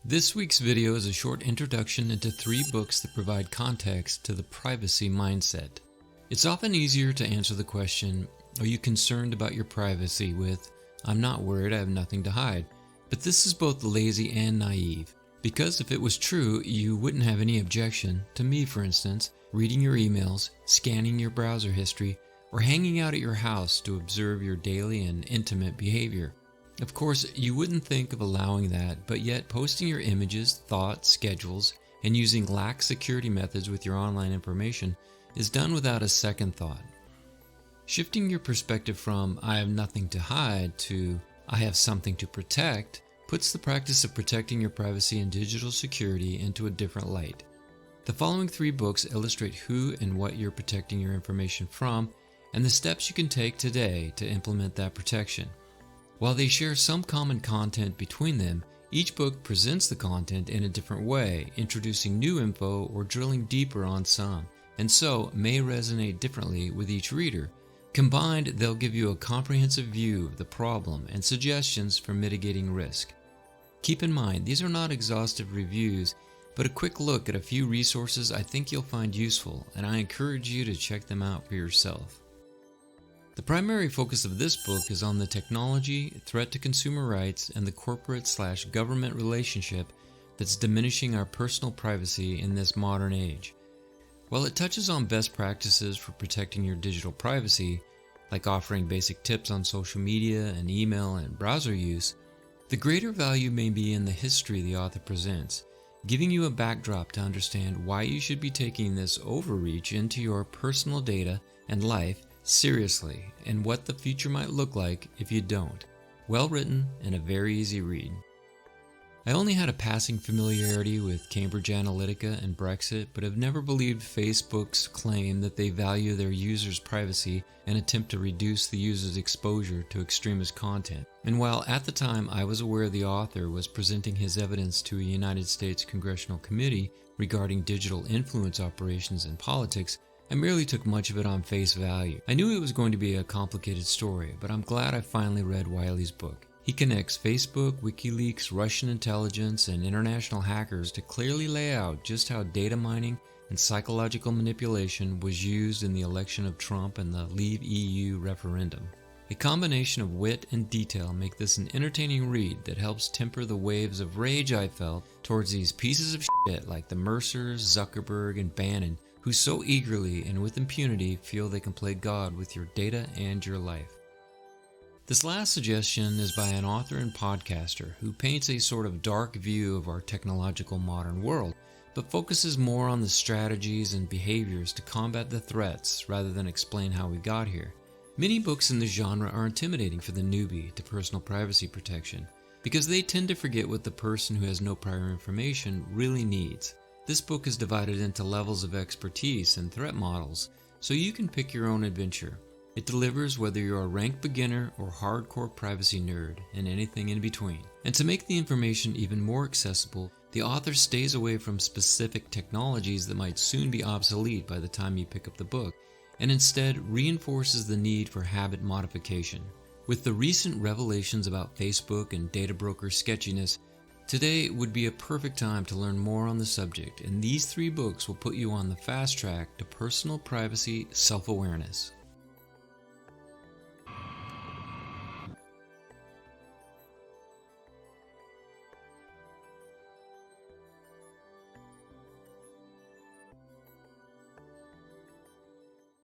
This week's video is a short introduction into 3 books that provide context to the privacy mindset. It's often easier to answer the question, are you concerned about your privacy with, I'm not worried, I have nothing to hide. But this is both lazy and naive. Because if it was true, you wouldn't have any objection to me, for instance, reading your emails, scanning your browser history, or hanging out at your house to observe your daily and intimate behavior. Of course, you wouldn't think of allowing that, but yet posting your images, thoughts, schedules, and using lax security methods with your online information is done without a second thought. Shifting your perspective from I have nothing to hide to I have something to protect puts the practice of protecting your privacy and digital security into a different light. The following 3 books illustrate who and what you're protecting your information from and the steps you can take today to implement that protection. While they share some common content between them, each book presents the content in a different way, introducing new info or drilling deeper on some, and so may resonate differently with each reader. Combined, they'll give you a comprehensive view of the problem and suggestions for mitigating risk. Keep in mind, these are not exhaustive reviews, but a quick look at a few resources I think you'll find useful, and I encourage you to check them out for yourself. The primary focus of this book is on the technology, threat to consumer rights, and the corporate/government relationship that's diminishing our personal privacy in this modern age. While it touches on best practices for protecting your digital privacy, like offering basic tips on social media and email and browser use, the greater value may be in the history the author presents, giving you a backdrop to understand why you should be taking this overreach into your personal data and life seriously, and what the future might look like if you don't. Well written and a very easy read. I only had a passing familiarity with Cambridge Analytica and Brexit, but have never believed Facebook's claim that they value their users' privacy and attempt to reduce the user's exposure to extremist content. And while at the time I was aware the author was presenting his evidence to a United States Congressional Committee regarding digital influence operations and politics, I merely took much of it on face value. I knew it was going to be a complicated story, but I'm glad I finally read Wylie's book. He connects Facebook, WikiLeaks, Russian intelligence, and international hackers to clearly lay out just how data mining and psychological manipulation was used in the election of Trump and the Leave EU referendum. A combination of wit and detail make this an entertaining read that helps temper the waves of rage I felt towards these pieces of shit like the Mercers, Zuckerberg, and Bannon, who so eagerly and with impunity feel they can play God with your data and your life. This last suggestion is by an author and podcaster who paints a sort of dark view of our technological modern world, but focuses more on the strategies and behaviors to combat the threats rather than explain how we got here. Many books in the genre are intimidating for the newbie to personal privacy protection because they tend to forget what the person who has no prior information really needs. This book is divided into levels of expertise and threat models, so you can pick your own adventure. It delivers whether you're a rank beginner or hardcore privacy nerd, and anything in between. And to make the information even more accessible, the author stays away from specific technologies that might soon be obsolete by the time you pick up the book, and instead reinforces the need for habit modification. With the recent revelations about Facebook and data broker sketchiness, today would be a perfect time to learn more on the subject, and these 3 books will put you on the fast track to personal privacy self-awareness.